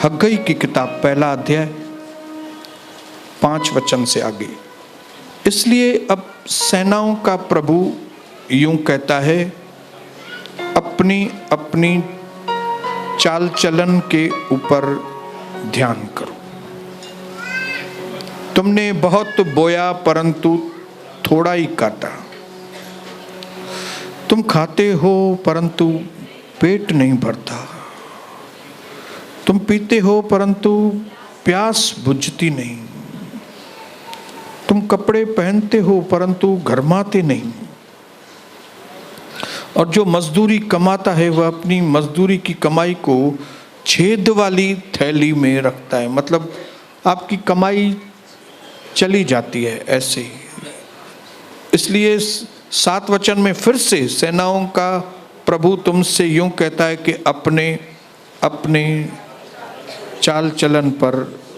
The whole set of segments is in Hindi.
हग्गई की किताब 1 अध्याय 5 वचन से आगे। इसलिए अब सेनाओं का प्रभु यूं कहता है, अपनी अपनी चाल चलन के ऊपर ध्यान करो। तुमने बहुत बोया परंतु थोड़ा ही काटा। तुम खाते हो परंतु पेट नहीं भरता। तुम पीते हो परंतु प्यास बुझती नहीं। तुम कपड़े पहनते हो परंतु घरमाते नहीं। और जो मजदूरी कमाता है वह अपनी मजदूरी की कमाई को छेद वाली थैली में रखता है। मतलब आपकी कमाई चली जाती है ऐसे ही। इसलिए 7 वचन में फिर से सेनाओं का प्रभु तुमसे यूं कहता है कि अपने अपने चाल चलन पर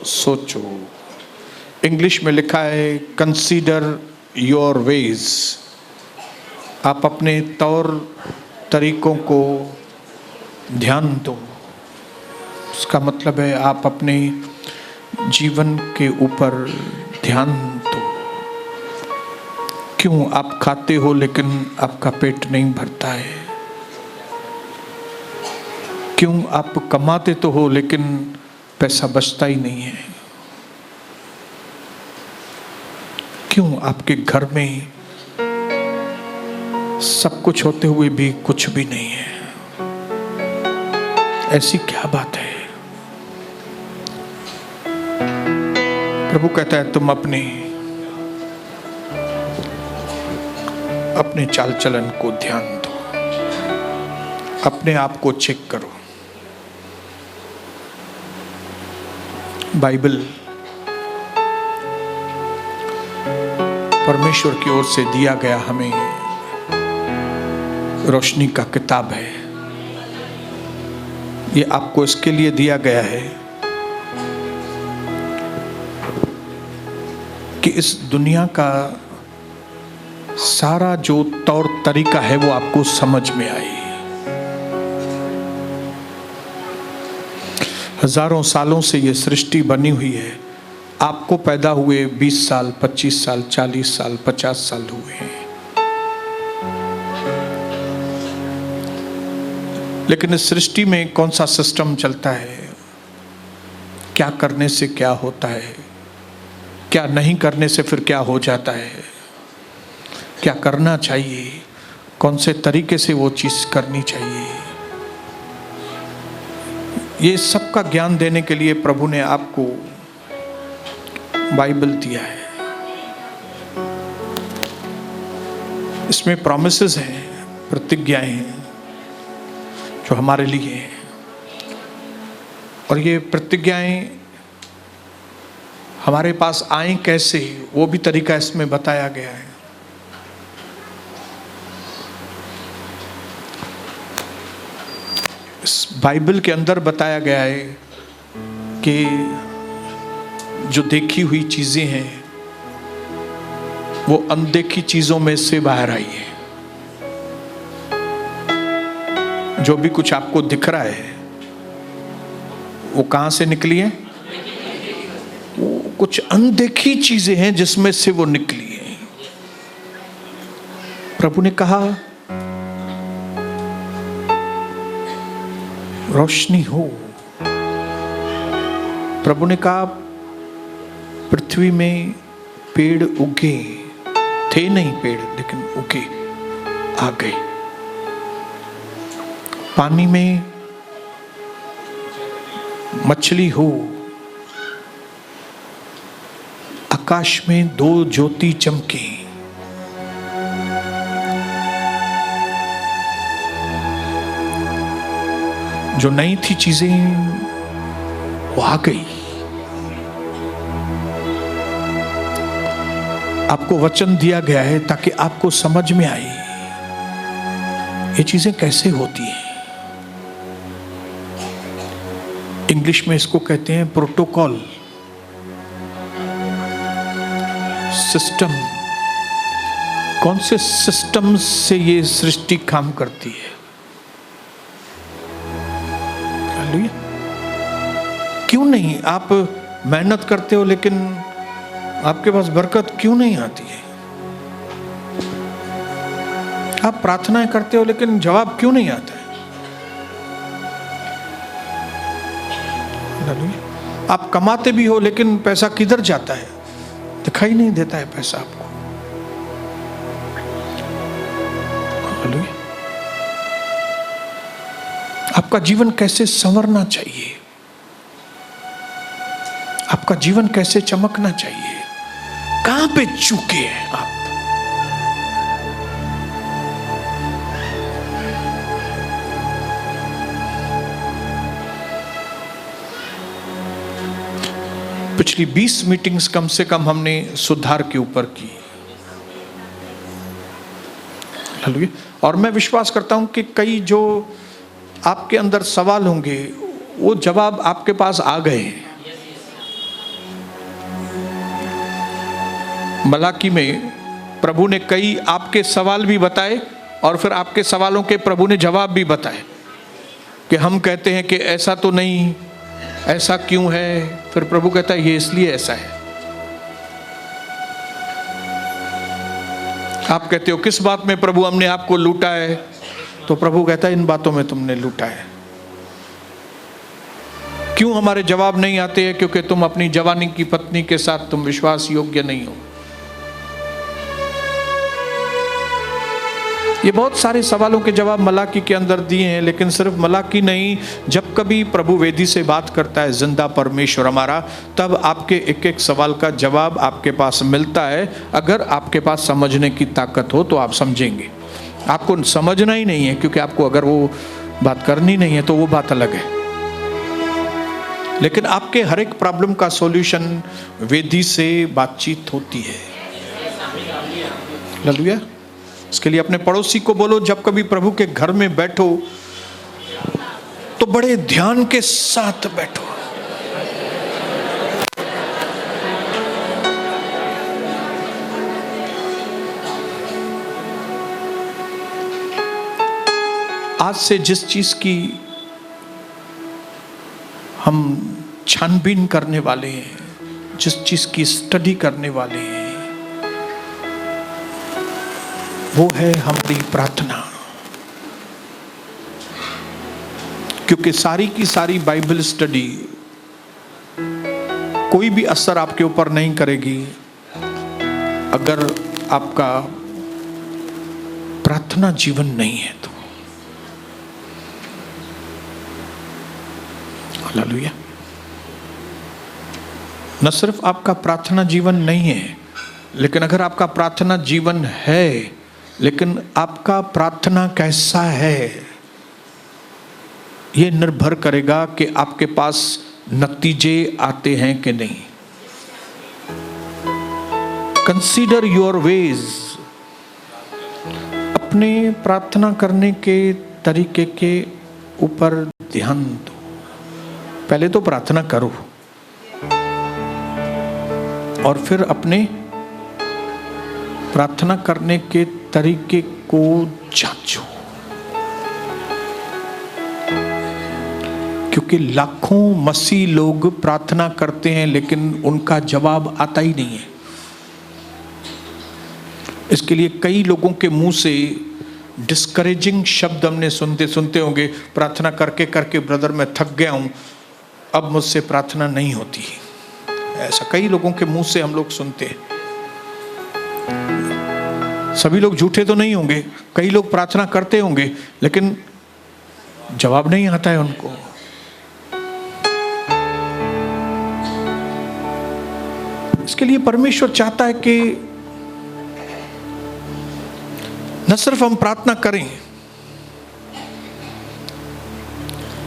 सोचो। इंग्लिश में लिखा है कंसीडर योर वेज। आप अपने तौर तरीकों को ध्यान दो। उसका मतलब है आप अपने जीवन के ऊपर ध्यान दो। क्यों आप खाते हो लेकिन आपका पेट नहीं भरता है? क्यों आप कमाते तो हो लेकिन पैसा बचता ही नहीं है? क्यों आपके घर में सब कुछ होते हुए भी कुछ भी नहीं है? ऐसी क्या बात है? प्रभु कहता है तुम अपने चाल चलन को ध्यान दो। अपने आप को चेक करो। बाइबल परमेश्वर की ओर से दिया गया हमें रोशनी का किताब है। ये आपको इसके लिए दिया गया है कि इस दुनिया का सारा जो तौर तरीका है वो आपको समझ में आए। हजारों सालों से ये सृष्टि बनी हुई है। आपको पैदा हुए 20 साल, 25 साल, 40 साल, 50 साल हुए हैं। लेकिन इस सृष्टि में कौन सा सिस्टम चलता है? क्या करने से क्या होता है? क्या नहीं करने से फिर क्या हो जाता है? क्या करना चाहिए? कौन से तरीके से वो चीज करनी चाहिए? ये सब का ज्ञान देने के लिए प्रभु ने आपको बाइबल दिया है। इसमें प्रॉमिसेस हैं, प्रतिज्ञाएं हैं जो हमारे लिए हैं। और ये प्रतिज्ञाएं हमारे पास आए कैसे, वो भी तरीका इसमें बताया गया है। इस बाइबल के अंदर बताया गया है कि जो देखी हुई चीजें हैं वो अनदेखी चीजों में से बाहर आई है। जो भी कुछ आपको दिख रहा है वो कहां से निकली है? वो कुछ अनदेखी चीजें हैं जिसमें से वो निकली है। प्रभु ने कहा रोशनी हो। प्रभु ने कहा पृथ्वी में पेड़ उगे थे, नहीं पेड़ लेकिन उगे, आ गए। पानी में मछली हो। आकाश में 2 ज्योति चमके। जो नई थी चीजें वो आ गई। आपको वचन दिया गया है ताकि आपको समझ में आए ये चीजें कैसे होती हैं। इंग्लिश में इसको कहते हैं प्रोटोकॉल, सिस्टम। कौन से सिस्टम से ये सृष्टि काम करती है? क्यों नहीं? आप मेहनत करते हो लेकिन आपके पास बरकत क्यों नहीं आती है? आप प्रार्थनाएं करते हो लेकिन जवाब क्यों नहीं आता है? आप कमाते भी हो लेकिन पैसा किधर जाता है? दिखाई नहीं देता है पैसा आपको। आपका जीवन कैसे संवरना चाहिए? आपका जीवन कैसे चमकना चाहिए? कहां पे चूके हैं आप? पिछली 20 मीटिंग्स कम से कम हमने सुधार के ऊपर की। और मैं विश्वास करता हूं कि कई जो आपके अंदर सवाल होंगे वो जवाब आपके पास आ गए हैं। मलाकी में प्रभु ने कई आपके सवाल भी बताए और फिर आपके सवालों के प्रभु ने जवाब भी बताए कि हम कहते हैं कि ऐसा तो नहीं, ऐसा क्यों है? फिर प्रभु कहता है ये इसलिए ऐसा है। आप कहते हो किस बात में प्रभु हमने आपको लूटा है? तो प्रभु कहता है इन बातों में तुमने लूटा है। क्यों हमारे जवाब नहीं आते हैं? क्योंकि तुम अपनी जवानी की पत्नी के साथ तुम विश्वास योग्य नहीं हो। ये बहुत सारे सवालों के जवाब मलाकी के अंदर दिए हैं, लेकिन सिर्फ मलाकी नहीं, जब कभी प्रभु वेदी से बात करता है जिंदा परमेश्वर हमारा, तब आपके एक एक सवाल का जवाब आपके पास मिलता है। अगर आपके पास समझने की ताकत हो तो आप समझेंगे। आपको समझना ही नहीं है, क्योंकि आपको अगर वो बात करनी नहीं है तो वो बात अलग है। लेकिन आपके हर एक प्रॉब्लम का सॉल्यूशन वेदी से बातचीत होती है। हालेलुया। इसके लिए अपने पड़ोसी को बोलो जब कभी प्रभु के घर में बैठो तो बड़े ध्यान के साथ बैठो। आज से जिस चीज की हम छानबीन करने वाले हैं, जिस चीज की स्टडी करने वाले हैं, वो है हमारी प्रार्थना। क्योंकि सारी की सारी बाइबल स्टडी कोई भी असर आपके ऊपर नहीं करेगी अगर आपका प्रार्थना जीवन नहीं है तो। हालेलुया। न सिर्फ आपका प्रार्थना जीवन नहीं है, लेकिन अगर आपका प्रार्थना जीवन है, लेकिन आपका प्रार्थना कैसा है, यह निर्भर करेगा कि आपके पास नतीजे आते हैं कि नहीं। Consider your ways. अपने प्रार्थना करने के तरीके के ऊपर ध्यान दो। पहले तो प्रार्थना करो और फिर अपने प्रार्थना करने के तरीके को जांचो। क्योंकि लाखों मसीह लोग प्रार्थना करते हैं लेकिन उनका जवाब आता ही नहीं है। इसके लिए कई लोगों के मुंह से डिस्करेजिंग शब्द हमने सुनते होंगे, प्रार्थना करके करके ब्रदर मैं थक गया हूं, अब मुझसे प्रार्थना नहीं होती। ऐसा कई लोगों के मुंह से हम लोग सुनते हैं। सभी लोग झूठे तो नहीं होंगे, कई लोग प्रार्थना करते होंगे लेकिन जवाब नहीं आता है उनको। इसके लिए परमेश्वर चाहता है कि न सिर्फ हम प्रार्थना करें,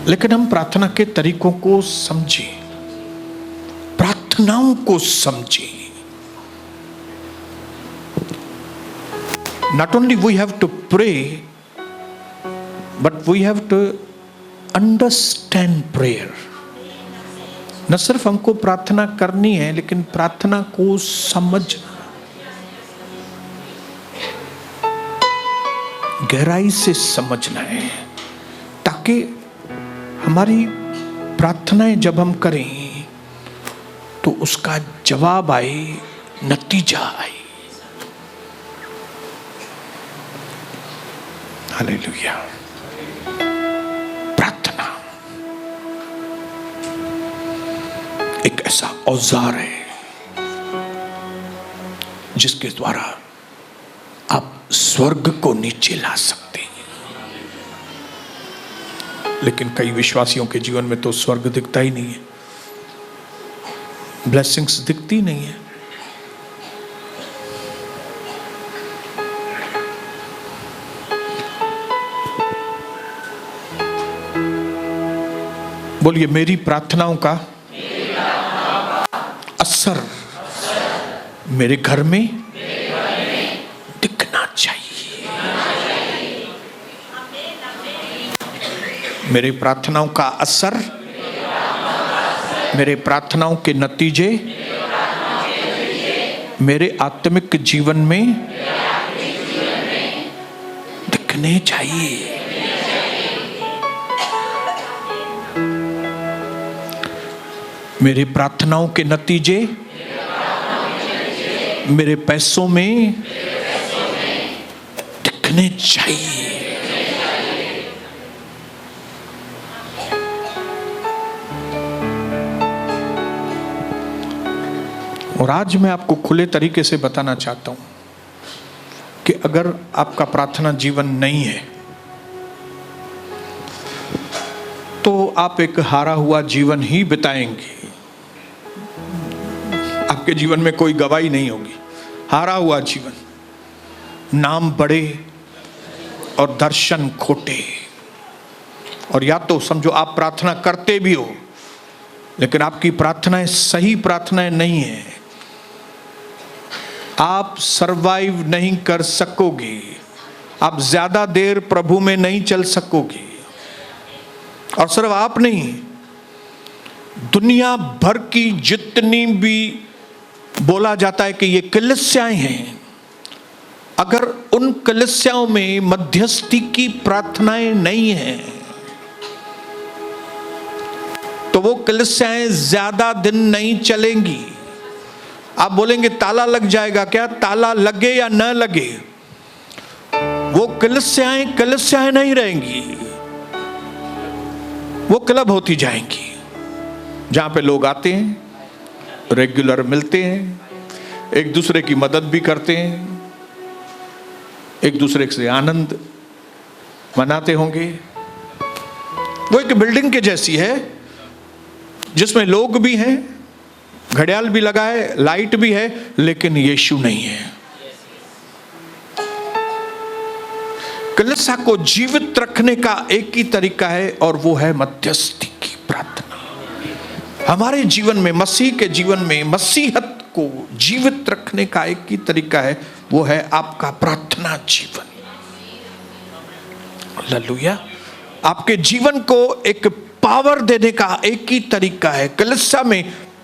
लेकिन हम प्रार्थना के तरीकों को समझें, प्रार्थनाओं को समझें। Not only we have to pray, but we have to understand prayer. न सिर्फ हमको प्रार्थना करनी है, लेकिन प्रार्थना को समझना, गहराई से समझना है, ताकि हमारी प्रार्थनाएं जब हम करें तो उसका जवाब आए, नतीजा आए। हालेलुया। प्रार्थना एक ऐसा औजार है जिसके द्वारा आप स्वर्ग को नीचे ला सकते हैं। लेकिन कई विश्वासियों के जीवन में तो स्वर्ग दिखता ही नहीं है, ब्लेसिंग्स दिखती नहीं है। बोलिए, मेरी प्रार्थनाओं का असर मेरे घर में दिखना चाहिए। मेरी प्रार्थनाओं का असर, मेरे प्रार्थनाओं के नतीजे मेरे आत्मिक जीवन में दिखने चाहिए। मेरे प्रार्थनाओं के नतीजे मेरे पैसों में दिखने चाहिए। और आज मैं आपको खुले तरीके से बताना चाहता हूं कि अगर आपका प्रार्थना जीवन नहीं है तो आप एक हारा हुआ जीवन ही बिताएंगे। आपके जीवन में कोई गवाही नहीं होगी। हारा हुआ जीवन, नाम बड़े और दर्शन खोटे। और या तो समझो आप प्रार्थना करते भी हो लेकिन आपकी प्रार्थनाएं सही प्रार्थनाएं नहीं है, आप सरवाइव नहीं कर सकोगे, आप ज्यादा देर प्रभु में नहीं चल सकोगे। और सिर्फ आप नहीं, दुनिया भर की जितनी भी बोला जाता है कि ये कलीसियाएं हैं, अगर उन कलीसियाओं में मध्यस्थी की प्रार्थनाएं नहीं हैं तो वो कलीसियाएं ज्यादा दिन नहीं चलेंगी। आप बोलेंगे ताला लग जाएगा क्या? ताला लगे या न लगे, वो कलीसियाएं नहीं रहेंगी, वो क्लब होती जाएंगी जहां पे लोग आते हैं, रेगुलर मिलते हैं, एक दूसरे की मदद भी करते हैं, एक दूसरे से आनंद मनाते होंगे। वो एक बिल्डिंग के जैसी है जिसमें लोग भी हैं, घड़ियाल भी लगा है, लाइट भी है, लेकिन यीशु नहीं है। कलीसिया को जीवित रखने का एक ही तरीका है और वो है मध्यस्थी की प्रार्थना। हमारे जीवन में, मसीह के जीवन में मसीहत को जीवित रखने का एक ही तरीका है, वो है आपका प्रार्थना जीवन। हालेलुया। आपके जीवन को एक पावर देने का एक ही तरीका है, कलीसिया में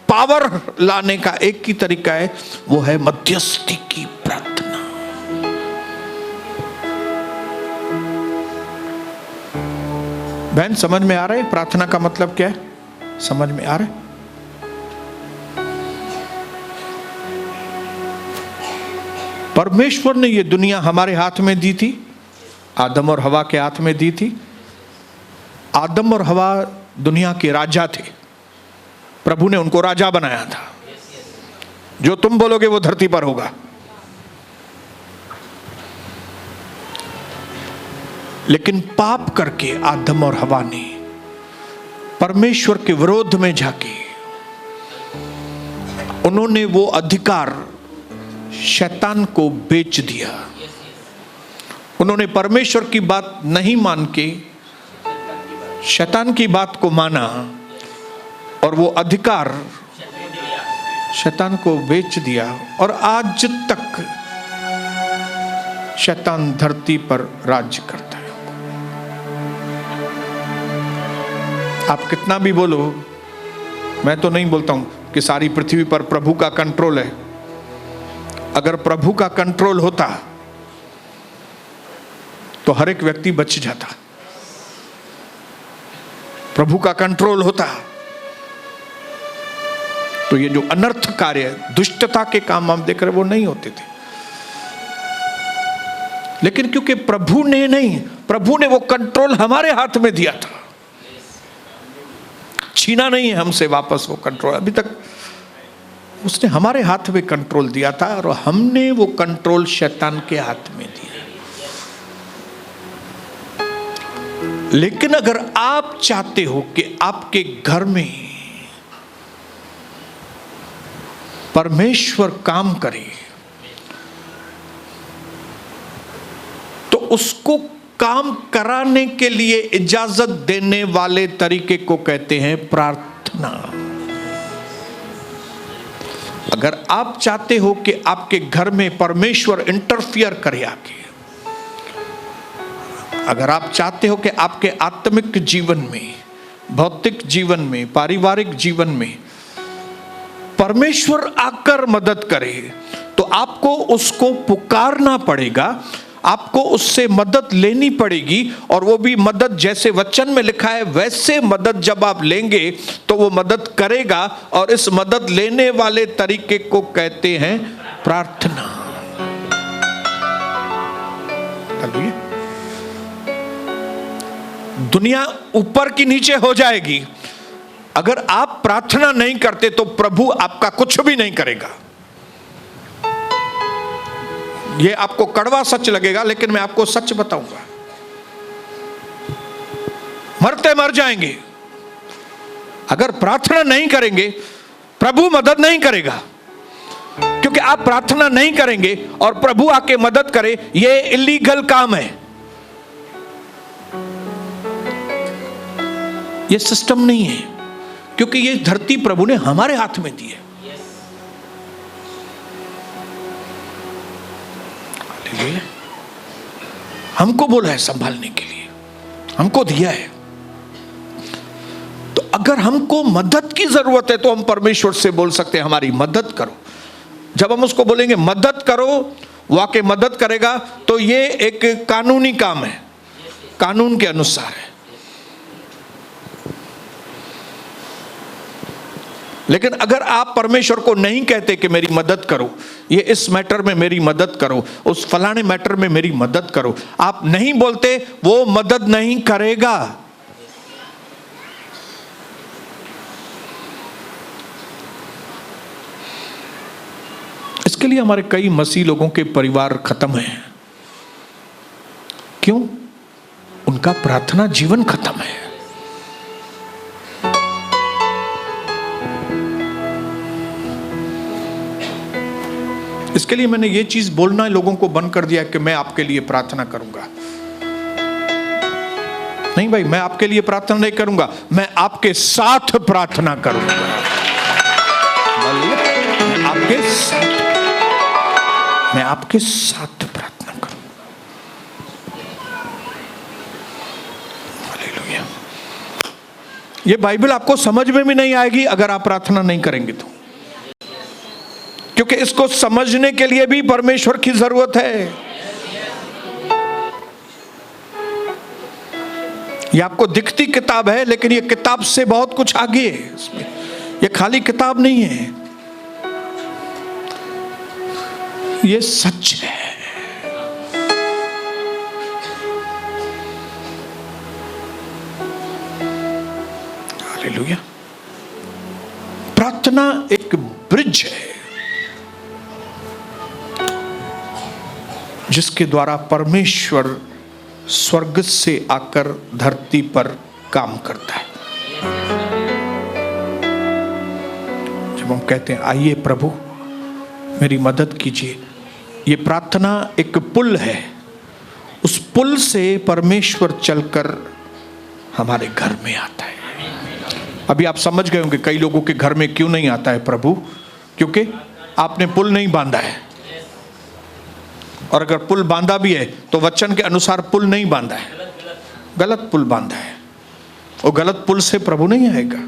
पावर लाने का एक ही तरीका है, वो है मध्यस्थी की प्रार्थना। बहन, समझ में आ रहा है प्रार्थना का मतलब क्या है? समझ में आ रहा है? परमेश्वर ने ये दुनिया हमारे हाथ में दी थी, आदम और हवा के हाथ में दी थी। आदम और हवा दुनिया के राजा थे, प्रभु ने उनको राजा बनाया था। जो तुम बोलोगे वो धरती पर होगा। लेकिन पाप करके आदम और हवा ने परमेश्वर के विरोध में जाके उन्होंने वो अधिकार शैतान को बेच दिया। उन्होंने परमेश्वर की बात नहीं मान के शैतान की बात को माना और वो अधिकार शैतान को बेच दिया। और आज तक शैतान धरती पर राज्य करता है। आप कितना भी बोलो, मैं तो नहीं बोलता हूं कि सारी पृथ्वी पर प्रभु का कंट्रोल है। अगर प्रभु का कंट्रोल होता तो हर एक व्यक्ति बच जाता। प्रभु का कंट्रोल होता तो ये जो अनर्थ कार्य, दुष्टता के काम हम देख रहे वो नहीं होते थे। लेकिन क्योंकि प्रभु ने वो कंट्रोल हमारे हाथ में दिया था, छीना नहीं है हमसे वापस वो कंट्रोल। अभी तक उसने हमारे हाथ में कंट्रोल दिया था और हमने वो कंट्रोल शैतान के हाथ में दिया। लेकिन अगर आप चाहते हो कि आपके घर में परमेश्वर काम करे, तो उसको काम कराने के लिए इजाजत देने वाले तरीके को कहते हैं प्रार्थना। अगर आप चाहते हो कि आपके घर में परमेश्वर इंटरफियर करे आके, अगर आप चाहते हो कि आपके आत्मिक जीवन में, भौतिक जीवन में, पारिवारिक जीवन में परमेश्वर आकर मदद करे, तो आपको उसको पुकारना पड़ेगा, आपको उससे मदद लेनी पड़ेगी। और वो भी मदद जैसे वचन में लिखा है वैसे मदद जब आप लेंगे तो वो मदद करेगा। और इस मदद लेने वाले तरीके को कहते हैं प्रार्थना। दुनिया ऊपर की नीचे हो जाएगी, अगर आप प्रार्थना नहीं करते तो प्रभु आपका कुछ भी नहीं करेगा। ये आपको कड़वा सच लगेगा, लेकिन मैं आपको सच बताऊंगा। मरते मर जाएंगे, अगर प्रार्थना नहीं करेंगे प्रभु मदद नहीं करेगा। क्योंकि आप प्रार्थना नहीं करेंगे और प्रभु आके मदद करे, ये इलीगल काम है, ये सिस्टम नहीं है। क्योंकि ये धरती प्रभु ने हमारे हाथ में दी है। हमको बोला है संभालने के लिए, हमको दिया है। तो अगर हमको मदद की जरूरत है तो हम परमेश्वर से बोल सकते हैं हमारी मदद करो। जब हम उसको बोलेंगे मदद करो, वो आके मदद करेगा, तो ये एक कानूनी काम है, कानून के अनुसार है। लेकिन अगर आप परमेश्वर को नहीं कहते कि मेरी मदद करो, ये इस मैटर में मेरी मदद करो, उस फलाने मैटर में मेरी मदद करो, आप नहीं बोलते, वो मदद नहीं करेगा। इसके लिए हमारे कई मसीह लोगों के परिवार खत्म हैं। क्यों? उनका प्रार्थना जीवन खत्म है। इसके लिए मैंने ये चीज बोलना लोगों को बंद कर दिया कि मैं आपके लिए प्रार्थना करूंगा। नहीं भाई, मैं आपके लिए प्रार्थना नहीं करूंगा, मैं आपके साथ प्रार्थना करूंगा। मैं आपके साथ प्रार्थना करूंगा। हालेलुया। ये बाइबल आपको समझ में भी नहीं आएगी अगर आप प्रार्थना नहीं करेंगे तो, क्योंकि इसको समझने के लिए भी परमेश्वर की जरूरत है। ये आपको दिखती किताब है, लेकिन ये किताब से बहुत कुछ आगे है। इसमें ये खाली किताब नहीं है, ये सच है। हालेलुया। प्रार्थना एक ब्रिज है जिसके द्वारा परमेश्वर स्वर्ग से आकर धरती पर काम करता है। जब हम कहते हैं आइए प्रभु मेरी मदद कीजिए, ये प्रार्थना एक पुल है। उस पुल से परमेश्वर चलकर हमारे घर में आता है। अभी आप समझ गए होंगे कई लोगों के घर में क्यों नहीं आता है प्रभु, क्योंकि आपने पुल नहीं बांधा है। और अगर पुल बांधा भी है तो वचन के अनुसार पुल नहीं बांधा है, गलत पुल बांधा है। और गलत पुल से प्रभु नहीं आएगा।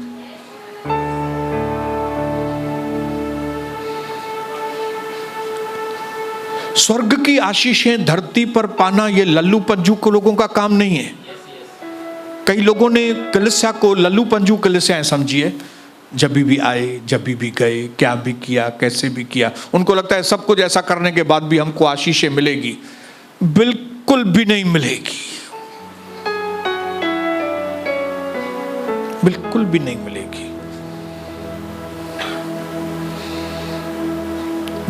स्वर्ग की आशीषें धरती पर पाना ये लल्लू पंजू को लोगों का काम नहीं है। कई लोगों ने कलीसिया को लल्लू पंजू कलीसियाएं समझी है, जब भी आए, जब भी गए, क्या भी किया, कैसे भी किया, उनको लगता है सब कुछ ऐसा करने के बाद भी हमको आशीषें मिलेगी। बिल्कुल भी नहीं मिलेगी, बिल्कुल भी नहीं मिलेगी।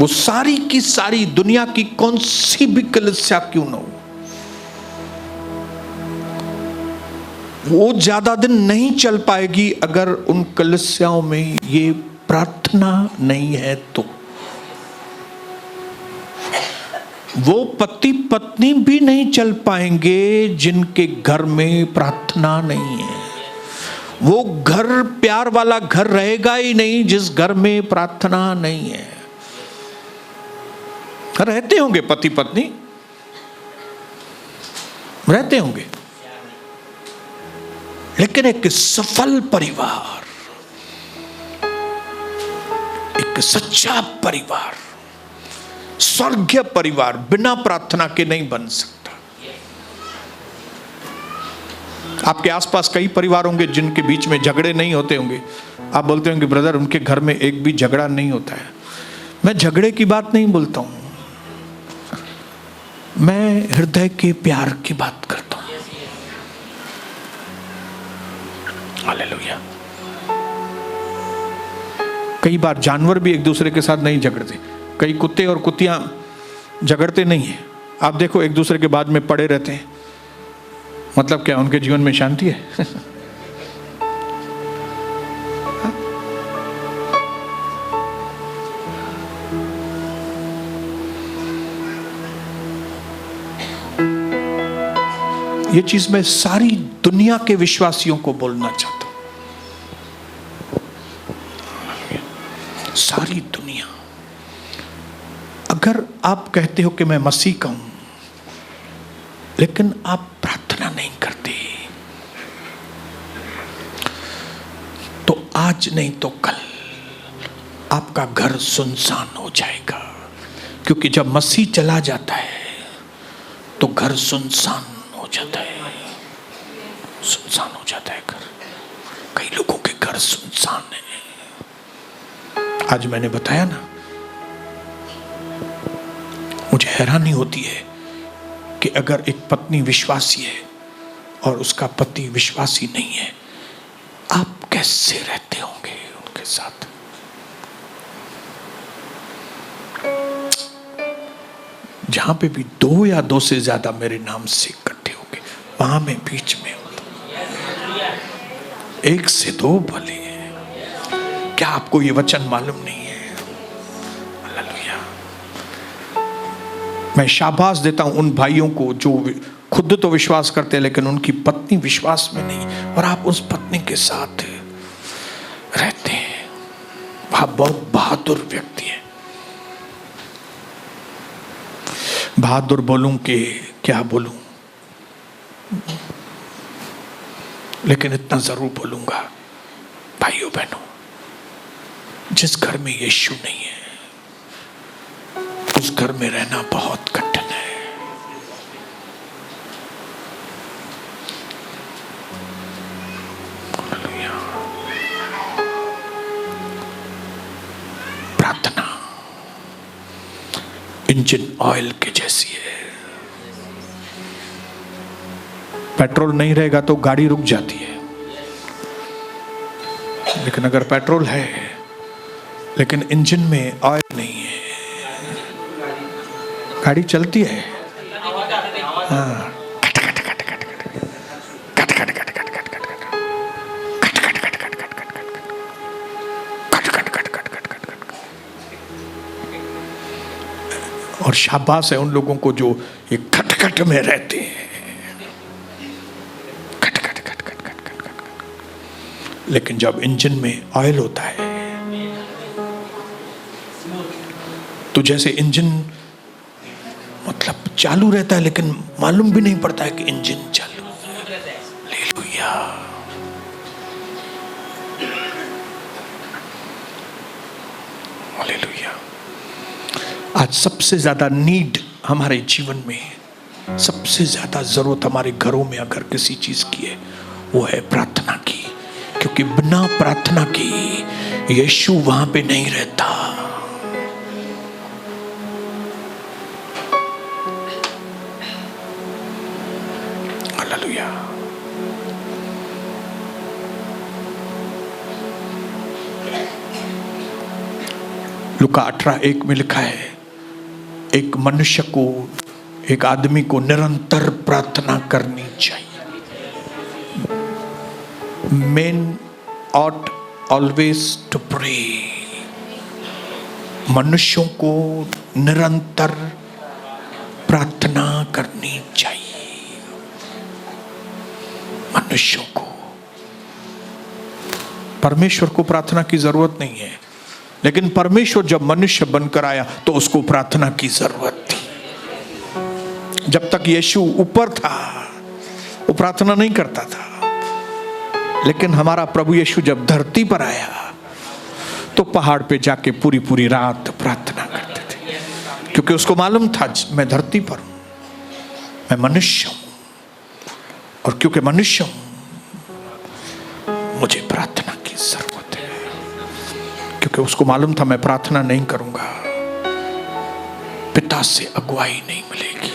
वो सारी की सारी दुनिया की कौन सी भी कलीसिया क्यों ना हो, वो ज्यादा दिन नहीं चल पाएगी अगर उन कलीसियाओं में ये प्रार्थना नहीं है तो। वो पति पत्नी भी नहीं चल पाएंगे जिनके घर में प्रार्थना नहीं है। वो घर प्यार वाला घर रहेगा ही नहीं जिस घर में प्रार्थना नहीं है। रहते होंगे पति पत्नी, रहते होंगे, लेकिन एक सफल परिवार, एक सच्चा परिवार, स्वर्गीय परिवार बिना प्रार्थना के नहीं बन सकता। आपके आसपास कई परिवार होंगे जिनके बीच में झगड़े नहीं होते होंगे। आप बोलते होंगे ब्रदर उनके घर में एक भी झगड़ा नहीं होता है। मैं झगड़े की बात नहीं बोलता हूं, मैं हृदय के प्यार की बात करता हूं। हालेलुया। कई बार जानवर भी एक दूसरे के साथ नहीं झगड़ते। कई कुत्ते और कुत्तियां झगड़ते नहीं है। आप देखो एक दूसरे के बाद में पड़े रहते हैं, मतलब क्या उनके जीवन में शांति है? ये चीज मैं सारी दुनिया के विश्वासियों को बोलना चाहता हूं। सारी दुनिया, अगर आप कहते हो कि मैं मसीह का हूं लेकिन आप प्रार्थना नहीं करते, तो आज नहीं तो कल आपका घर सुनसान हो जाएगा। क्योंकि जब मसीह चला जाता है तो घर सुनसान हो जाता है, सुनसान हो जाता है घर। कई लोगों के घर सुनसान है। आज मैंने बताया ना, मुझे हैरानी होती है कि अगर एक पत्नी विश्वासी है और उसका पति विश्वासी नहीं है, आप कैसे रहते होंगे उनके साथ? जहां पे भी दो या दो से ज्यादा मेरे नाम से इकट्ठे होंगे, वहां मैं बीच में होता हूं। एक से दो भले हैं। क्या आपको ये वचन मालूम नहीं है? हालेलुया। मैं शाबाश देता हूं उन भाइयों को जो खुद तो विश्वास करते हैं लेकिन उनकी पत्नी विश्वास में नहीं, और आप उस पत्नी के साथ रहते हैं। आप बहुत बहादुर व्यक्ति हैं। बहादुर बोलूं कि क्या बोलूं, लेकिन इतना जरूर बोलूंगा, भाइयों बहनों, जिस घर में यीशु नहीं है उस घर में रहना बहुत कठिन है। प्रार्थना इंजन ऑयल के जैसी है। पेट्रोल नहीं रहेगा तो गाड़ी रुक जाती है, लेकिन अगर पेट्रोल है लेकिन इंजन में ऑयल नहीं है, गाड़ी चलती है। हाँ, और शाबाश है उन लोगों को जो ये खटखट में रहते हैं। खट खट खट खट खट खट खट। लेकिन जब इंजन में ऑयल होता है तो जैसे इंजन मतलब चालू रहता है लेकिन मालूम भी नहीं पड़ता है कि इंजन चालू है। हालेलुया। हालेलुया। आज सबसे ज्यादा नीड हमारे जीवन में, सबसे ज्यादा जरूरत हमारे घरों में अगर किसी चीज की है वो है प्रार्थना की, क्योंकि बिना प्रार्थना की यीशु वहां पे नहीं रहता। हालेलुया। लूका 18:1 में लिखा है, एक मनुष्य को, एक आदमी को निरंतर प्रार्थना करनी चाहिए। Men ought always to pray. मनुष्यों को निरंतर प्रार्थना करनी चाहिए। मनुष्यों को, परमेश्वर को प्रार्थना की जरूरत नहीं है, लेकिन परमेश्वर जब मनुष्य बनकर आया तो उसको प्रार्थना की जरूरत थी। जब तक यीशु ऊपर था वो प्रार्थना नहीं करता था, लेकिन हमारा प्रभु यीशु जब धरती पर आया तो पहाड़ पे जाके पूरी पूरी रात प्रार्थना करते थे, क्योंकि उसको मालूम था मैं धरती पर हूं, मैं मनुष्य हूं, और क्योंकि मनुष्य हूं मुझे प्रार्थना की जरूरत है। क्योंकि उसको मालूम था मैं प्रार्थना नहीं करूंगा पिता से अगुवाई नहीं मिलेगी,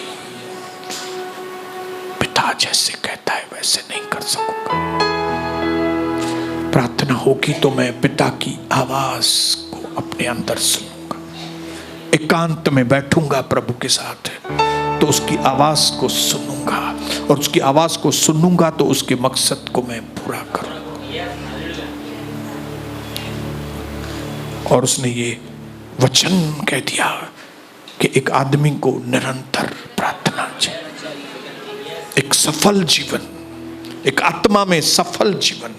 पिता जैसे कहता है वैसे नहीं कर सकूंगा। प्रार्थना होगी तो मैं पिता की आवाज को अपने अंदर सुनूंगा, एकांत में बैठूंगा प्रभु के साथ तो उसकी आवाज को सुनूंगा, और उसकी आवाज को सुनूंगा तो उसके मकसद को मैं पूरा करूंगा। और उसने ये वचन कह दिया कि एक आदमी को निरंतर प्रार्थना चाहिए, एक सफल जीवन, एक आत्मा में सफल जीवन,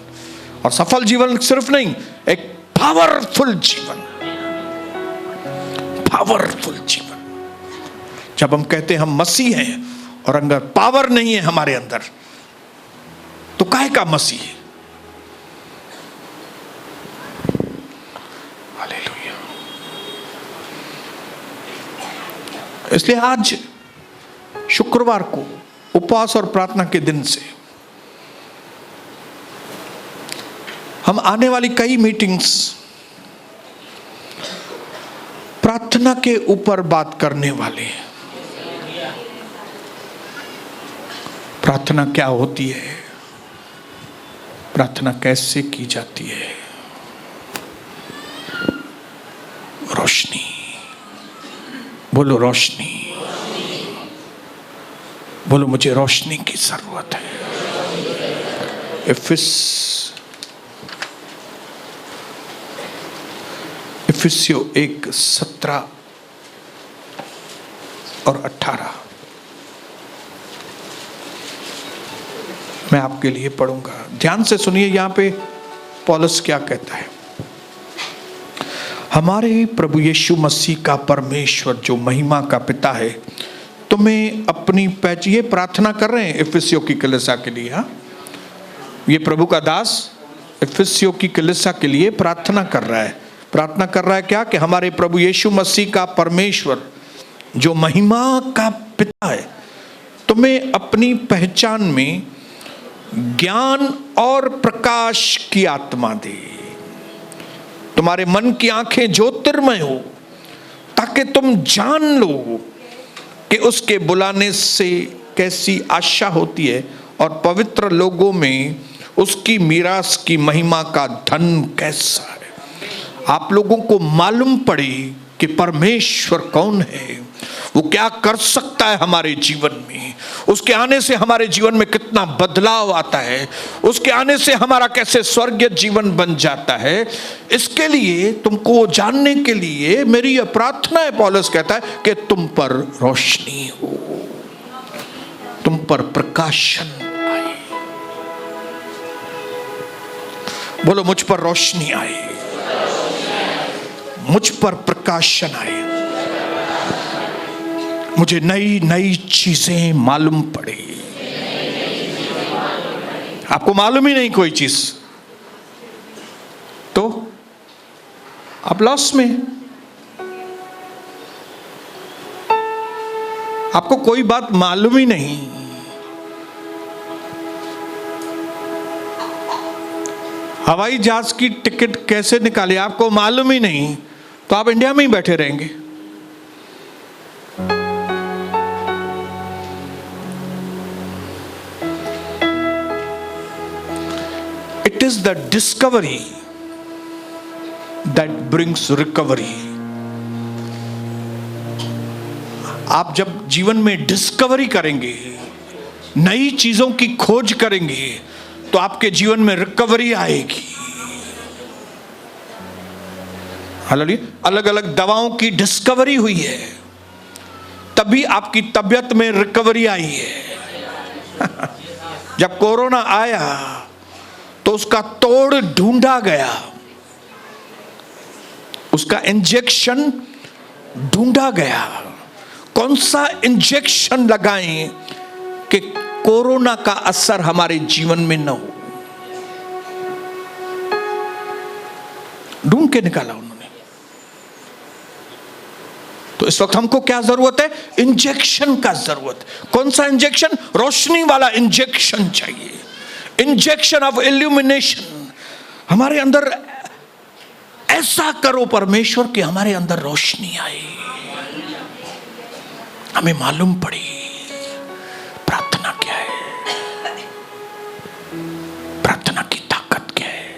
और सफल जीवन सिर्फ नहीं, एक पावरफुल जीवन, पावरफुल जीवन। जब हम कहते हैं हम मसीह हैं और अंदर पावर नहीं है हमारे अंदर, तो काहे का मसीह? हालेलुया। इसलिए आज शुक्रवार को उपवास और प्रार्थना के दिन से हम आने वाली कई मीटिंग्स प्रार्थना के ऊपर बात करने वाले हैं। प्रार्थना क्या होती है, प्रार्थना कैसे की जाती है। रोशनी, बोलो रोशनी, बोलो मुझे रोशनी की जरूरत है। इफिसियों 1:17 और 18 मैं आपके लिए पढ़ूंगा, ध्यान से सुनिए। यहां पे पौलुस क्या कहता है। हमारे प्रभु यीशु मसीह का परमेश्वर जो महिमा का पिता है तुम्हें अपनी ये प्रार्थना कर रहे हैं इफिसियों की कलीसिया के लिए। हाँ, ये प्रभु का दास इफिसियों की कलीसिया के लिए प्रार्थना कर रहा है। प्रार्थना कर रहा है क्या? कि हमारे प्रभु यीशु मसीह का परमेश्वर जो महिमा का पिता है तुम्हें अपनी पहचान में ज्ञान और प्रकाश की आत्मा दे, तुम्हारे मन की आंखें ज्योतिर्मय हो, ताकि तुम जान लो कि उसके बुलाने से कैसी आशा होती है और पवित्र लोगों में उसकी मीरास की महिमा का धन कैसा है। आप लोगों को मालूम पड़े कि परमेश्वर कौन है, वो क्या कर सकता है हमारे जीवन में, उसके आने से हमारे जीवन में कितना बदलाव आता है, उसके आने से हमारा कैसे स्वर्गीय जीवन बन जाता है। इसके लिए तुमको जानने के लिए मेरी यह प्रार्थना है, पौलुस कहता है कि तुम पर रोशनी हो, तुम पर प्रकाशन आए। बोलो मुझ पर रोशनी आए, मुझ पर प्रकाशन आए, मुझे नई नई चीजें मालूम पड़े। आपको मालूम ही नहीं कोई चीज तो आप लॉस में। आपको कोई बात मालूम ही नहीं हवाई जहाज की टिकट कैसे निकाले आपको मालूम ही नहीं, तो आप इंडिया में ही बैठे रहेंगे। It is the discovery that brings recovery. आप जब जीवन में डिस्कवरी करेंगे, नई चीजों की खोज करेंगे, तो आपके जीवन में रिकवरी आएगी। हालांकि अलग अलग दवाओं की डिस्कवरी हुई है, तभी आपकी तबीयत में रिकवरी आई है। जब कोरोना आया तो उसका तोड़ ढूंढा गया, उसका इंजेक्शन ढूंढा गया। कौन सा इंजेक्शन लगाएं कि कोरोना का असर हमारे जीवन में न हो, ढूंढ के निकाला उन्होंने। तो इस वक्त हमको क्या जरूरत है? इंजेक्शन का जरूरत। कौन सा इंजेक्शन? रोशनी वाला इंजेक्शन चाहिए, इंजेक्शन ऑफ इल्यूमिनेशन। हमारे अंदर ऐसा करो परमेश्वर कि हमारे अंदर रोशनी आए, हमें मालूम पड़ी प्रार्थना क्या है, प्रार्थना की ताकत क्या है,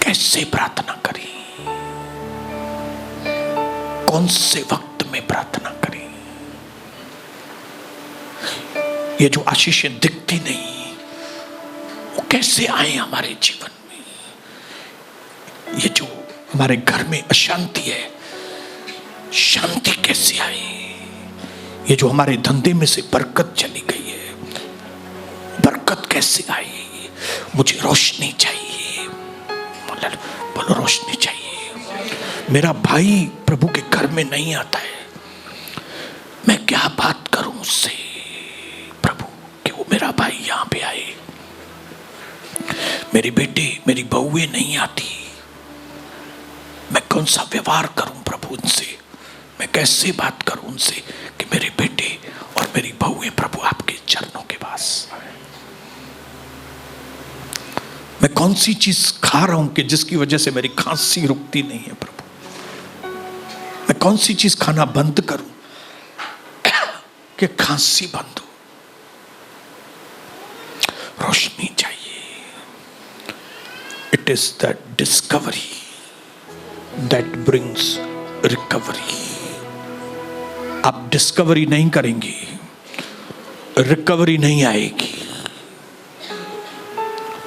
कैसे प्रार्थना करें, कौन से वक्त में प्रार्थना करें। ये जो आशीषें दिखती नहीं, वो कैसे आए हमारे जीवन में। ये जो हमारे घर में अशांति है, शांति कैसे आई। ये जो हमारे धंधे में से बरकत चली गई है, बरकत कैसे आई। मुझे रोशनी चाहिए, बोलो रोशनी चाहिए। मेरा भाई प्रभु के घर में नहीं आता है, मैं क्या बात करूं उससे प्रभु कि वो मेरा भाई यहां पे आए। मेरी बेटी मेरी बहुएं नहीं आती, मैं कौन सा व्यवहार करूं प्रभु उनसे, मैं कैसे बात करूं उनसे कि मेरे बेटे और मेरी बहुएं प्रभु आपके चरणों के पास। मैं कौन सी चीज खा रहा हूं कि जिसकी वजह से मेरी खांसी रुकती नहीं है प्रभु। मैं कौन सी चीज खाना बंद करूं कि खांसी बंद हो। रोशनी चाहिए। It is the discovery that brings recovery. आप डिस्कवरी नहीं करेंगे, रिकवरी नहीं आएगी।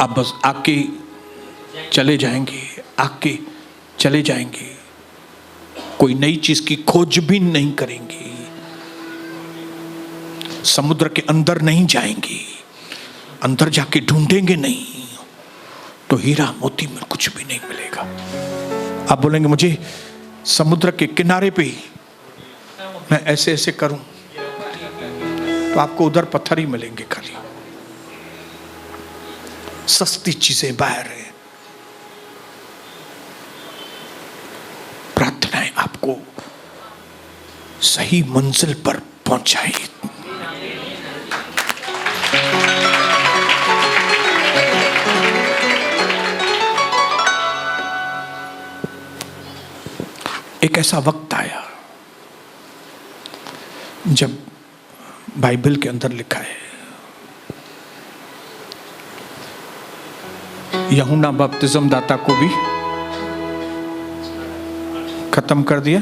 आप बस आके चले जाएंगे, आके चले जाएंगे, कोई नई चीज की खोज भी नहीं करेंगे, समुद्र के अंदर नहीं जाएंगे, अंदर जाके ढूंढेंगे नहीं, तो हीरा मोती में कुछ भी नहीं मिलेगा। आप बोलेंगे मुझे समुद्र के किनारे पे मैं ऐसे ऐसे करूं, तो आपको उधर पत्थर ही मिलेंगे खाली। सस्ती चीजें बाहर है। प्रार्थनाएं आपको सही मंजिल पर पहुंचाए। एक ऐसा वक्त आया जब बाइबल के अंदर लिखा है, यूहन्ना बपतिस्म दाता को भी खत्म कर दिया।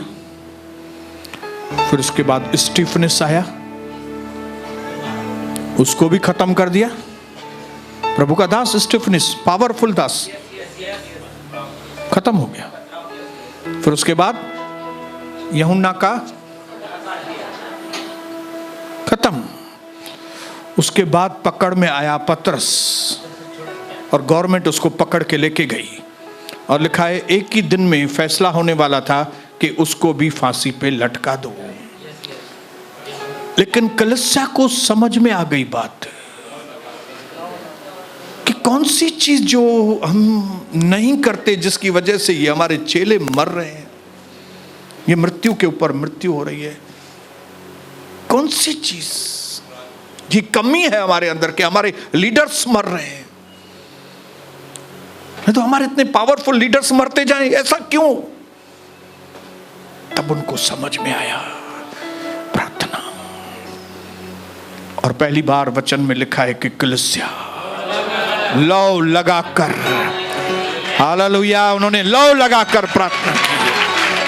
फिर उसके बाद स्टीफनस आया, उसको भी खत्म कर दिया। प्रभु का दास स्टीफनस, पावरफुल दास, खत्म हो गया। फिर उसके बाद यूहन्ना का खत्म। उसके बाद पकड़ में आया पतरस, और गवर्नमेंट उसको पकड़ के लेके गई, और लिखा है एक ही दिन में फैसला होने वाला था कि उसको भी फांसी पे लटका दो। लेकिन कलीसिया को समझ में आ गई बात कि कौन सी चीज जो हम नहीं करते, जिसकी वजह से ये हमारे चेले मर रहे हैं, ये मृत्यु के ऊपर मृत्यु हो रही है। कौन सी चीज ये कमी है हमारे अंदर के हमारे लीडर्स मर रहे हैं। नहीं तो हमारे इतने पावरफुल लीडर्स मरते जाएं, ऐसा क्यों? तब उनको समझ में आया प्रार्थना। और पहली बार वचन में लिखा है कि कलीसिया लौ लगाकर, हालेलुया, उन्होंने लौ लगाकर प्रार्थना की।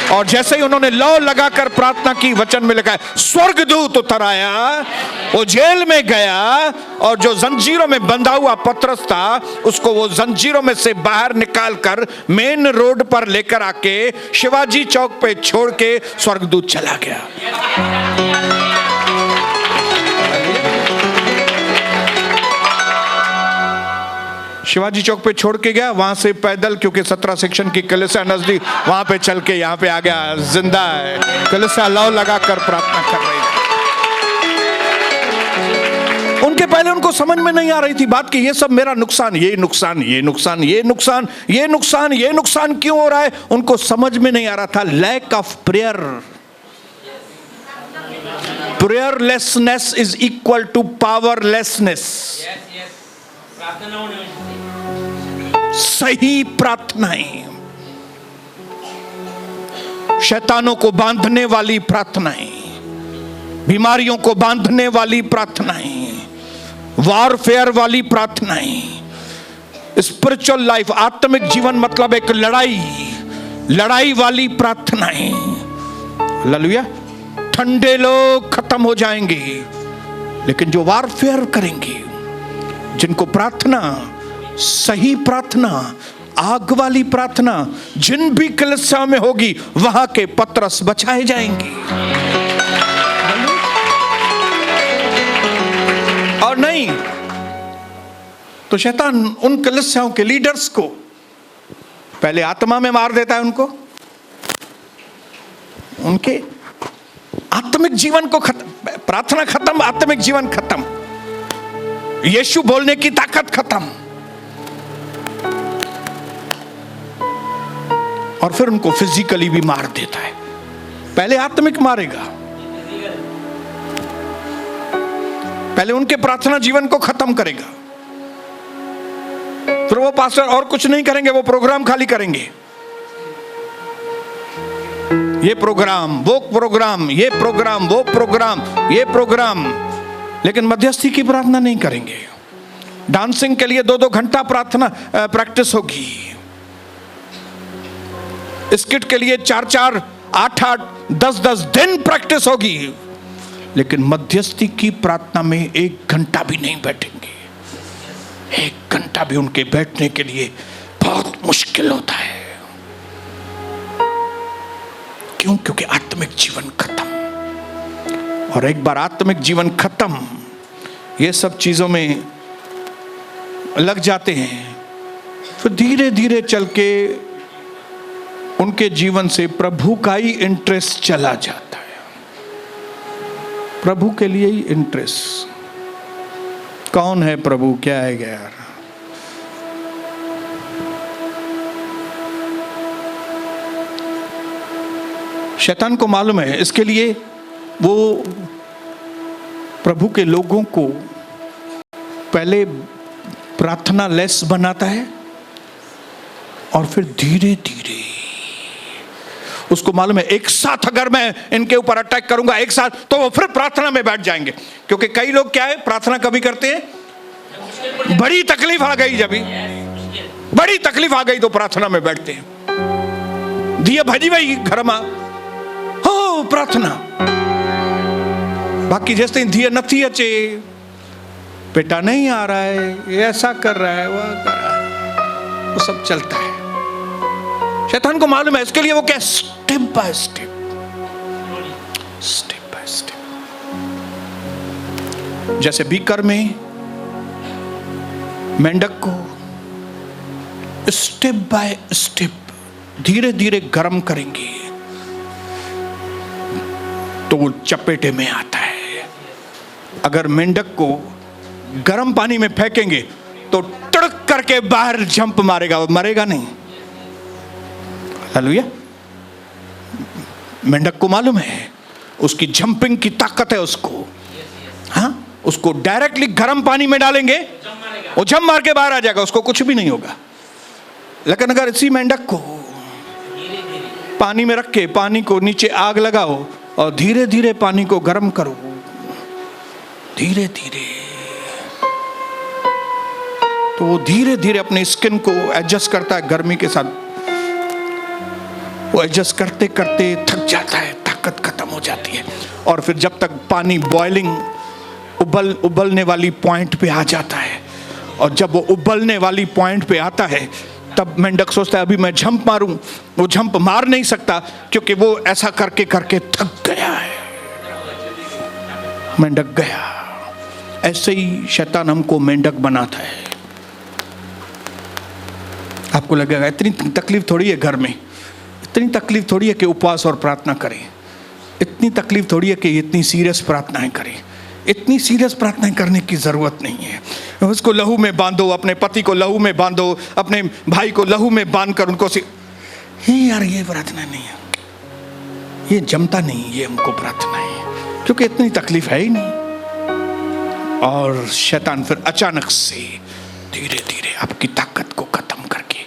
और जैसे ही उन्होंने लौ लगाकर प्रार्थना की, वचन में लिखा है स्वर्गदूत उतर आया, वो जेल में गया और जो जंजीरों में बंधा हुआ पतरस था उसको वो जंजीरों में से बाहर निकालकर मेन रोड पर लेकर आके शिवाजी चौक पे छोड़ के स्वर्गदूत चला गया। शिवाजी चौक पे छोड़ के गया, वहां से पैदल, क्योंकि 17 सेक्शन की कलीसिया नजदीक, वहां पे चल के यहाँ पे आ गया। जिंदा है, कलीसिया लौ लगाकर प्रार्थना कर रही है। उनके पहले उनको समझ में नहीं आ रही थी बात कि ये सब मेरा नुकसान, ये नुकसान, ये नुकसान, ये नुकसान, ये नुकसान, ये नुकसान क्यों हो रहा है, उनको समझ में नहीं आ रहा था। Lack of prayer, prayerlessness is equal to powerlessness. सही प्रार्थनाएं, शैतानों को बांधने वाली प्रार्थनाएं, बीमारियों को बांधने वाली प्रार्थनाएं, वॉरफेयर वाली प्रार्थनाएं, स्पिरिचुअल लाइफ, आत्मिक जीवन मतलब एक लड़ाई वाली प्रार्थनाएं। हालेलुया। ठंडे लोग खत्म हो जाएंगे, लेकिन जो वॉरफेयर करेंगे, जिनको प्रार्थना, सही प्रार्थना, आग वाली प्रार्थना जिन भी कलीसिया में होगी, वहां के पतरस बचाए जाएंगे। और नहीं तो शैतान उन कलीसियाओं के लीडर्स को पहले आत्मा में मार देता है, उनके आत्मिक जीवन को खत्म, प्रार्थना खत्म, आत्मिक जीवन खत्म, यीशु बोलने की ताकत खत्म। और फिर उनको फिजिकली भी मार देता है। पहले आत्मिक मारेगा, पहले उनके प्रार्थना जीवन को खत्म करेगा, फिर वो पास्टर और कुछ नहीं करेंगे, वो प्रोग्राम खाली करेंगे। ये प्रोग्राम, वो प्रोग्राम, ये प्रोग्राम, वो प्रोग्राम, ये प्रोग्राम, लेकिन मध्यस्थी की प्रार्थना नहीं करेंगे। डांसिंग के लिए 2-2 घंटा प्रार्थना प्रैक्टिस होगी, स्किट के लिए 4-4, 8-8, 10-10 दिन प्रैक्टिस होगी, लेकिन मध्यस्थी की प्रार्थना में 1 घंटा भी नहीं बैठेंगे। 1 घंटा भी उनके बैठने के लिए बहुत मुश्किल होता है। क्यों? क्योंकि आत्मिक जीवन खत्म। और एक बार आत्मिक जीवन खत्म, ये सब चीजों में लग जाते हैं, फिर धीरे धीरे चल के उनके जीवन से प्रभु का ही इंटरेस्ट चला जाता है। प्रभु के लिए ही इंटरेस्ट, कौन है प्रभु, क्या है यार। शैतान को मालूम है, इसके लिए वो प्रभु के लोगों को पहले प्रार्थना लेस बनाता है और फिर धीरे धीरे उसको मालूम है एक साथ अगर मैं इनके ऊपर अटैक करूंगा एक साथ, तो वो फिर प्रार्थना में बैठ जाएंगे। क्योंकि कई लोग क्या है, प्रार्थना कभी करते हैं, बड़ी तकलीफ आ गई, जब बड़ी तकलीफ आ गई तो प्रार्थना में बैठते हैं। दिया भजी भाई घर में हो प्रार्थना, बाकी जैसे दिया नथी अचे, बेटा नहीं आ रहा है, ये ऐसा कर रहा है, वो कर रहा है, वो सब चलता है। शैतान को मालूम है, इसके लिए वो क्या, step by step, step by step. जैसे बीकर में मेंढक को स्टेप बाय स्टेप धीरे धीरे गर्म करेंगे तो वो चपेटे में आता है। अगर मेंढक को गर्म पानी में फेंकेंगे तो तड़क करके बाहर जंप मारेगा, वो मरेगा नहीं। हालेलुया। मेंढक को मालूम है, उसकी जंपिंग की ताकत है उसको। हाँ, उसको डायरेक्टली गर्म पानी में डालेंगे, वो जंप मार के बाहर आ जाएगा, उसको कुछ भी नहीं होगा। लेकिन अगर इसी मेंढक को पानी में रख के पानी को नीचे आग लगाओ और धीरे धीरे पानी को गर्म करो, धीरे धीरे, तो वो धीरे धीरे अपने स्किन को एडजस्ट करता है गर्मी के साथ। वो एडजस्ट करते करते थक जाता है, ताकत खत्म हो जाती है। और फिर जब तक पानी बॉइलिंग उबलने वाली पॉइंट पे आ जाता है, और जब वो उबलने वाली पॉइंट पे आता है तब मेंढक सोचता है अभी मैं झंप मारूं। वो झंप मार नहीं सकता क्योंकि वो ऐसा करके करके थक गया है, मेंढक गया। ऐसे ही शैतान हमको मेंढक बनाता है। आपको लगेगा इतनी तकलीफ थोड़ी है घर में, इतनी तकलीफ थोड़ी है कि उपवास और प्रार्थना करें, इतनी तकलीफ थोड़ी है कि इतनी सीरियस प्रार्थनाएं करें। इतनी सीरियस प्रार्थनाएं करने की जरूरत नहीं है। उसको लहू में बांधो, अपने पति को लहू में बांधो, अपने भाई को लहू में बांध कर उनको यार ये प्रार्थना नहीं है, ये जमता नहीं, ये हमको प्रार्थना है, क्योंकि इतनी तकलीफ है ही नहीं। और शैतान फिर अचानक से धीरे धीरे आपकी ताकत को खत्म करके,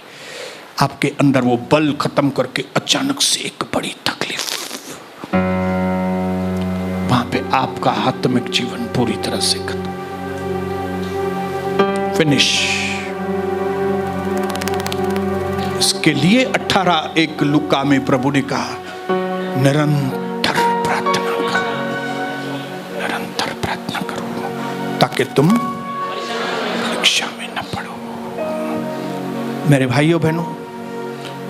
आपके अंदर वो बल खत्म करके अचानक से एक बड़ी तकलीफ, वहां पे आपका आत्मिक जीवन पूरी तरह से खत्म, फिनिश। इसके लिए 18:1 लूका में प्रभु ने कहा निरंतर प्रार्थना करो, निरंतर प्रार्थना करो ताकि तुम परीक्षा में न पड़ो। मेरे भाइयों बहनों,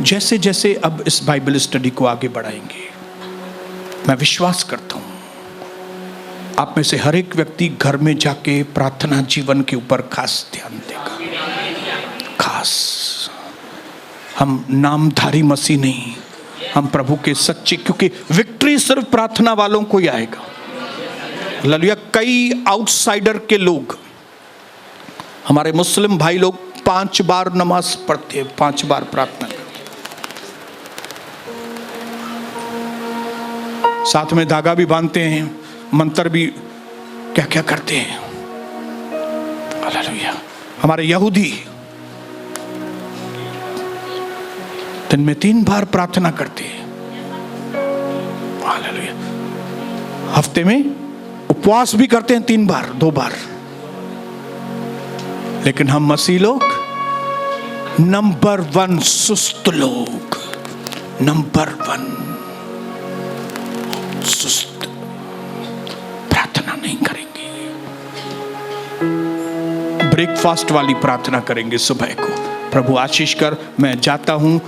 जैसे जैसे अब इस बाइबल स्टडी को आगे बढ़ाएंगे, मैं विश्वास करता हूं आप में से हर एक व्यक्ति घर में जाके प्रार्थना जीवन के ऊपर खास ध्यान देगा। खास, हम नामधारी मसीह नहीं, हम प्रभु के सच्चे, क्योंकि विक्ट्री सिर्फ प्रार्थना वालों को ही आएगा। हालेलुया। कई आउटसाइडर के लोग, हमारे मुस्लिम भाई लोग 5 बार नमाज पढ़ते हैं, 5 बार प्रार्थना करते, साथ में धागा भी बांधते हैं, मंत्र भी क्या क्या करते हैं। हालेलुया। हमारे यहूदी दिन में 3 बार प्रार्थना करते हैं। हालेलुया। हफ्ते में उपवास भी करते हैं 3 बार, 2 बार। लेकिन हम मसीह लोग नंबर 1 सुस्त लोग, नंबर 1 सुस्त, प्रार्थना नहीं करेंगे। ब्रेकफास्ट वाली प्रार्थना करेंगे सुबह को, प्रभु आशीष कर, मैं जाता हूं,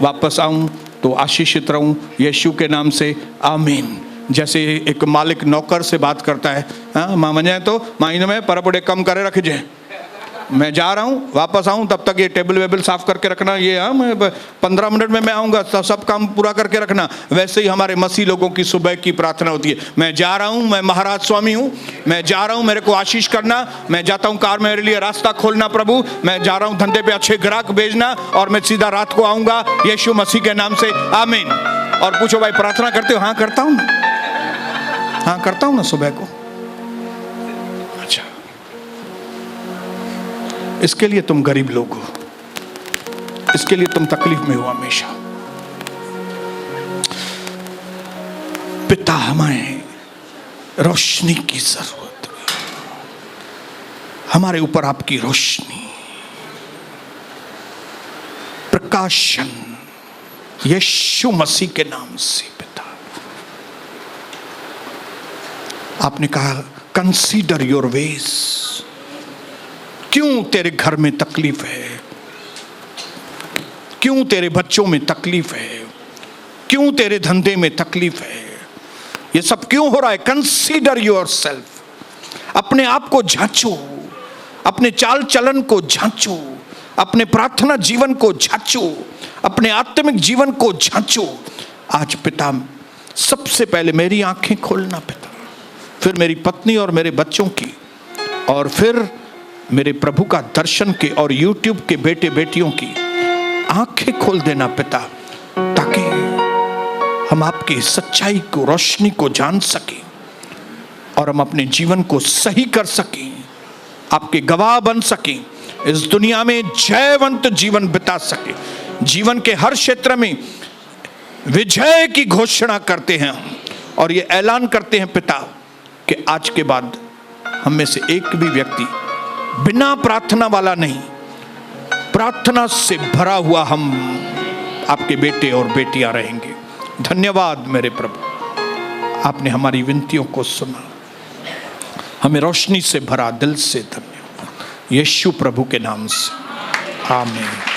वापस आऊं तो आशीषित रहूं यीशु के नाम से, आमीन। जैसे एक मालिक नौकर से बात करता है, हाँ माँ मने तो महीने में परपड़े कम करे रख जे, मैं जा रहा हूँ, वापस आऊँ तब तक ये टेबल वेबल साफ करके रखना, ये हाँ मैं 15 मिनट में मैं आऊँगा, सब काम पूरा करके रखना। वैसे ही हमारे मसीह लोगों की सुबह की प्रार्थना होती है, मैं जा रहा हूँ, मैं महाराज स्वामी हूँ, मैं जा रहा हूँ, मेरे को आशीष करना, मैं जाता हूँ कार मेरे लिए रास्ता खोलना प्रभु, मैं जा रहा हूँ धंधे पे अच्छे ग्राहक भेजना, और मैं सीधा रात को आऊँगा यीशु मसीह के नाम से, आमीन। और पूछो भाई प्रार्थना करते हो? हाँ करता हूँ ना, हाँ करता हूँ ना सुबह को। अच्छा, इसके लिए तुम गरीब लोग हो, इसके लिए तुम तकलीफ में हो हमेशा। पिता, हमें रोशनी की जरूरत है, हमारे ऊपर आपकी रोशनी, प्रकाशन यीशु मसीह के नाम से। पिता, आपने कहा कंसीडर योर वेज। क्यों तेरे घर में तकलीफ है, क्यों तेरे बच्चों में तकलीफ है, क्यों तेरे धंधे में तकलीफ है, ये सब क्यों हो रहा है? Consider yourself. अपने आप को जांचो, अपने चाल चलन को जांचो, अपने प्रार्थना जीवन को जांचो, अपने आत्मिक जीवन को जांचो। आज पिता, सबसे पहले मेरी आंखें खोलना पिता, फिर मेरी पत्नी और मेरे बच्चों की, और फिर मेरे प्रभु का दर्शन के और YouTube के बेटे बेटियों की आंखें खोल देना पिता, ताकि हम आपकी सच्चाई को, रोशनी को जान सकें और हम अपने जीवन को सही कर सकें, आपके गवाह बन सकें, इस दुनिया में जयवंत जीवन बिता सके, जीवन के हर क्षेत्र में विजय की घोषणा करते हैं और ये ऐलान करते हैं पिता कि आज के बाद हम में से एक भी व्यक्ति बिना प्रार्थना वाला नहीं, प्रार्थना से भरा हुआ हम आपके बेटे और बेटियां रहेंगे। धन्यवाद मेरे प्रभु, आपने हमारी विनतियों को सुना, हमें रोशनी से भरा। दिल से धन्यवाद, यीशु प्रभु के नाम से, आमीन।